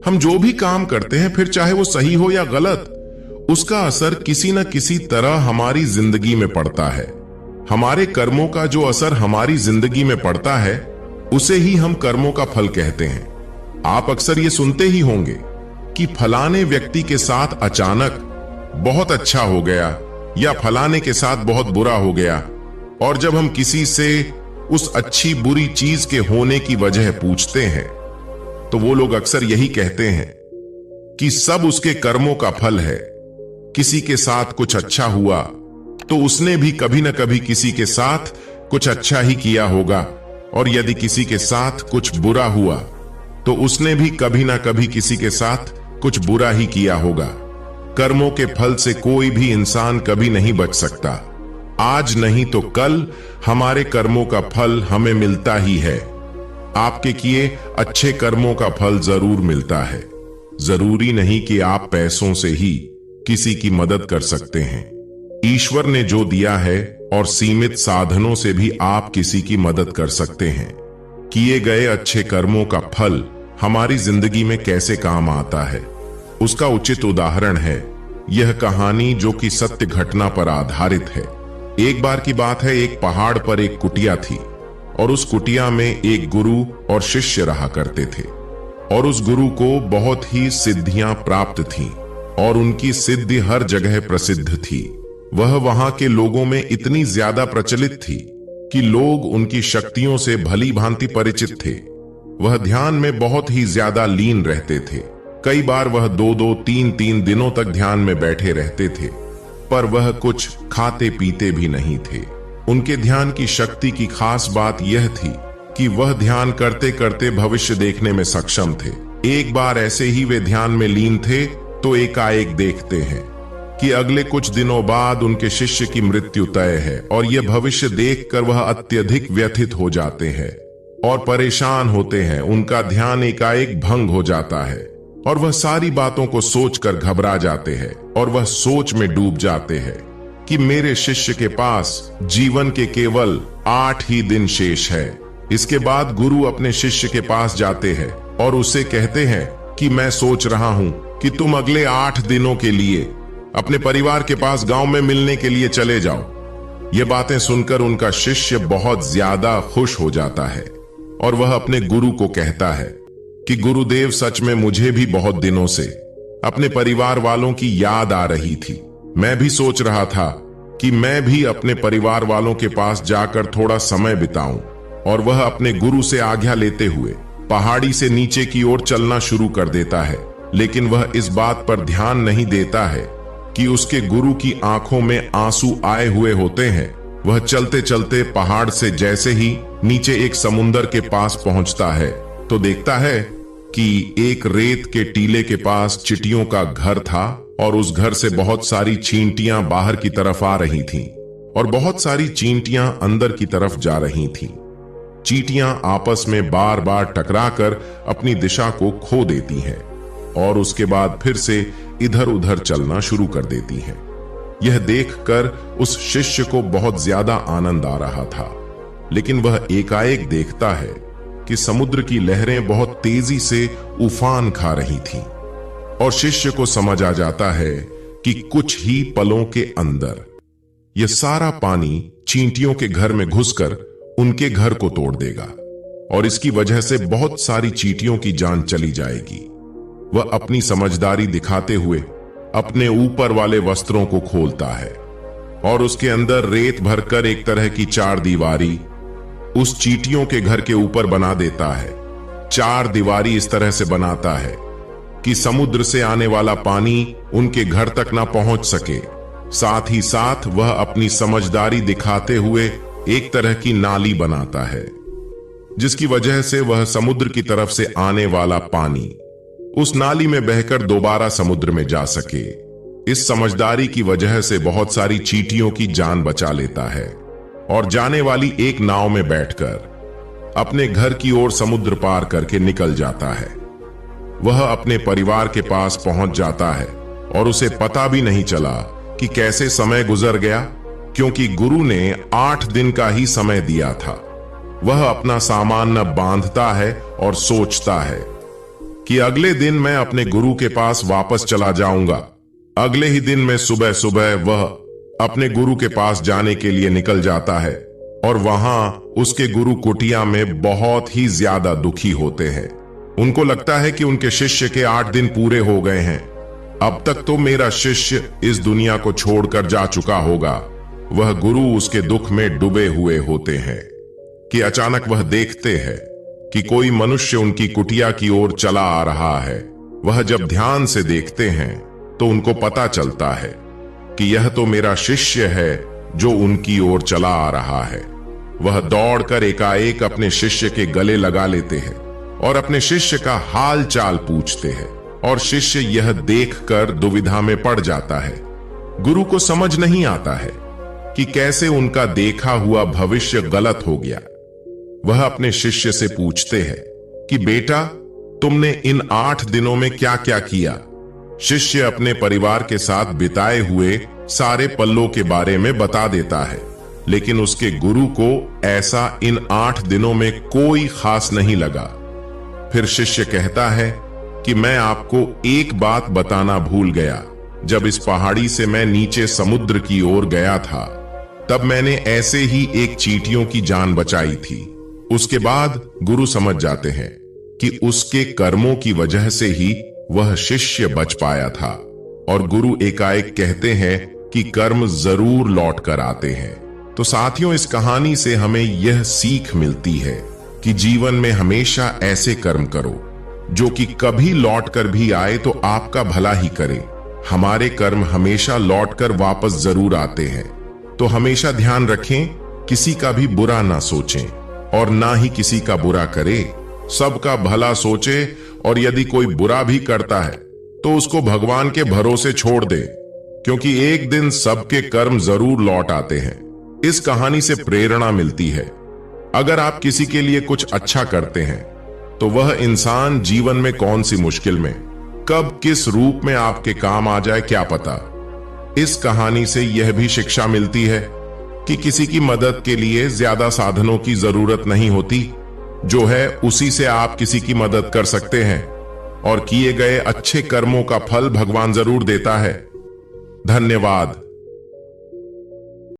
हम जो भी काम करते हैं, फिर चाहे वो सही हो या गलत, उसका असर किसी न किसी तरह हमारी जिंदगी में पड़ता है। हमारे कर्मों का जो असर हमारी जिंदगी में पड़ता है, उसे ही हम कर्मों का फल कहते हैं। आप अक्सर ये सुनते ही होंगे कि फलाने व्यक्ति के साथ अचानक बहुत अच्छा हो गया या फलाने के साथ बहुत बुरा हो गया। और जब हम किसी से उस अच्छी बुरी चीज के होने की वजह पूछते हैं, तो वो लोग अक्सर यही कहते हैं कि सब उसके कर्मों का फल है। किसी के साथ कुछ अच्छा हुआ तो उसने भी कभी न कभी किसी के साथ कुछ अच्छा ही किया होगा, और यदि किसी के साथ कुछ बुरा हुआ तो उसने भी कभी ना कभी किसी के साथ कुछ बुरा ही किया होगा। कर्मों के फल से कोई भी इंसान कभी नहीं बच सकता। आज नहीं तो कल हमारे कर्मों का फल हमें मिलता ही है। आपके किए अच्छे कर्मों का फल जरूर मिलता है। जरूरी नहीं कि आप पैसों से ही किसी की मदद कर सकते हैं। ईश्वर ने जो दिया है और सीमित साधनों से भी आप किसी की मदद कर सकते हैं। किए गए अच्छे कर्मों का फल हमारी जिंदगी में कैसे काम आता है, उसका उचित उदाहरण है यह कहानी, जो कि सत्य घटना पर आधारित है। एक बार की बात है, एक पहाड़ पर एक कुटिया थी और उस कुटिया में एक गुरु और शिष्य रहा करते थे। और उस गुरु को बहुत ही सिद्धियां प्राप्त थीं और उनकी सिद्धि हर जगह प्रसिद्ध थी। वह वहां के लोगों में इतनी ज्यादा प्रचलित थी कि लोग उनकी शक्तियों से भली भांति परिचित थे। वह ध्यान में बहुत ही ज्यादा लीन रहते थे। कई बार वह 2-2, 3-3 दिनों तक ध्यान में बैठे रहते थे, पर वह कुछ खाते पीते भी नहीं थे। उनके ध्यान की शक्ति की खास बात यह थी कि वह ध्यान करते करते भविष्य देखने में सक्षम थे। एक बार ऐसे ही वे ध्यान में लीन थे तो एकाएक देखते हैं कि अगले कुछ दिनों बाद उनके शिष्य की मृत्यु तय है, और यह भविष्य देखकर वह अत्यधिक व्यथित हो जाते हैं और परेशान होते हैं। उनका ध्यान एकाएक भंग हो जाता है और वह सारी बातों को सोचकर घबरा जाते हैं और वह सोच में डूब जाते हैं कि मेरे शिष्य के पास जीवन के केवल 8 ही दिन शेष है। इसके बाद गुरु अपने शिष्य के पास जाते हैं और उसे कहते हैं कि मैं सोच रहा हूं कि तुम अगले 8 दिनों के लिए अपने परिवार के पास गांव में मिलने के लिए चले जाओ। ये बातें सुनकर उनका शिष्य बहुत ज्यादा खुश हो जाता है और वह अपने गुरु को कहता है कि गुरुदेव, सच में मुझे भी बहुत दिनों से अपने परिवार वालों की याद आ रही थी। मैं भी सोच रहा था कि मैं भी अपने परिवार वालों के पास जाकर थोड़ा समय बिताऊं। और वह अपने गुरु से आज्ञा लेते हुए पहाड़ी से नीचे की ओर चलना शुरू कर देता है, लेकिन वह इस बात पर ध्यान नहीं देता है कि उसके गुरु की आंखों में आंसू आए हुए होते हैं। वह चलते चलते पहाड़ से जैसे ही नीचे एक समुंदर के पास पहुंचता है तो देखता है कि एक रेत के टीले के पास चींटियों का घर था और उस घर से बहुत सारी चींटियां बाहर की तरफ आ रही थीं और बहुत सारी चींटियां अंदर की तरफ जा रही थीं। चींटियां आपस में बार बार टकराकर अपनी दिशा को खो देती हैं और उसके बाद फिर से इधर उधर चलना शुरू कर देती हैं। यह देखकर उस शिष्य को बहुत ज्यादा आनंद आ रहा था, लेकिन वह एकाएक देखता है कि समुद्र की लहरें बहुत तेजी से उफान खा रही थीं और शिष्य को समझ आ जाता है कि कुछ ही पलों के अंदर यह सारा पानी चींटियों के घर में घुसकर उनके घर को तोड़ देगा और इसकी वजह से बहुत सारी चींटियों की जान चली जाएगी। वह अपनी समझदारी दिखाते हुए अपने ऊपर वाले वस्त्रों को खोलता है और उसके अंदर रेत भरकर एक तरह की 4 दीवारी उस चींटियों के घर के ऊपर बना देता है। 4 दीवारी इस तरह से बनाता है कि समुद्र से आने वाला पानी उनके घर तक ना पहुंच सके। साथ ही साथ वह अपनी समझदारी दिखाते हुए एक तरह की नाली बनाता है, जिसकी वजह से वह समुद्र की तरफ से आने वाला पानी उस नाली में बहकर दोबारा समुद्र में जा सके। इस समझदारी की वजह से बहुत सारी चींटियों की जान बचा लेता है और जाने वाली एक नाव में बैठकर अपने घर की ओर समुद्र पार करके निकल जाता है। वह अपने परिवार के पास पहुंच जाता है और उसे पता भी नहीं चला कि कैसे समय गुजर गया, क्योंकि गुरु ने 8 दिन का ही समय दिया था। वह अपना सामान न बांधता है और सोचता है कि अगले दिन मैं अपने गुरु के पास वापस चला जाऊंगा। अगले ही दिन में सुबह सुबह वह अपने गुरु के पास जाने के लिए निकल जाता है और वहां उसके गुरु कुटिया में बहुत ही ज्यादा दुखी होते हैं। उनको लगता है कि उनके शिष्य के 8 दिन पूरे हो गए हैं। अब तक तो मेरा शिष्य इस दुनिया को छोड़कर जा चुका होगा। वह गुरु उसके दुख में डूबे हुए होते हैं कि अचानक वह देखते हैं कि कोई मनुष्य उनकी कुटिया की ओर चला आ रहा है। वह जब ध्यान से देखते हैं तो उनको पता चलता है कि यह तो मेरा शिष्य है जो उनकी ओर चला आ रहा है। वह दौड़कर एकाएक अपने शिष्य के गले लगा लेते हैं और अपने शिष्य का हाल चाल पूछते हैं और शिष्य यह देखकर दुविधा में पड़ जाता है। गुरु को समझ नहीं आता है कि कैसे उनका देखा हुआ भविष्य गलत हो गया। वह अपने शिष्य से पूछते हैं कि बेटा, तुमने इन 8 दिनों में क्या क्या किया? शिष्य अपने परिवार के साथ बिताए हुए सारे पलों के बारे में बता देता है, लेकिन उसके गुरु को ऐसा इन 8 दिनों में कोई खास नहीं लगा। फिर शिष्य कहता है कि मैं आपको एक बात बताना भूल गया। जब इस पहाड़ी से मैं नीचे समुद्र की ओर गया था, तब मैंने ऐसे ही एक चींटियों की जान बचाई थी। उसके बाद गुरु समझ जाते हैं कि उसके कर्मों की वजह से ही वह शिष्य बच पाया था और गुरु एकाएक कहते हैं कि कर्म जरूर लौट कर आते हैं। तो साथियों, इस कहानी से हमें यह सीख मिलती है कि जीवन में हमेशा ऐसे कर्म करो जो कि कभी लौट कर भी आए तो आपका भला ही करे। हमारे कर्म हमेशा लौट कर वापस जरूर आते हैं। तो हमेशा ध्यान रखें, किसी का भी बुरा ना सोचें और ना ही किसी का बुरा करें। सबका भला सोचे और यदि कोई बुरा भी करता है तो उसको भगवान के भरोसे छोड़ दे, क्योंकि एक दिन सबके कर्म जरूर लौट आते हैं। इस कहानी से प्रेरणा मिलती है, अगर आप किसी के लिए कुछ अच्छा करते हैं तो वह इंसान जीवन में कौन सी मुश्किल में कब किस रूप में आपके काम आ जाए क्या पता। इस कहानी से यह भी शिक्षा मिलती है कि किसी की मदद के लिए ज्यादा साधनों की जरूरत नहीं होती। जो है उसी से आप किसी की मदद कर सकते हैं और किए गए अच्छे कर्मों का फल भगवान जरूर देता है। धन्यवाद।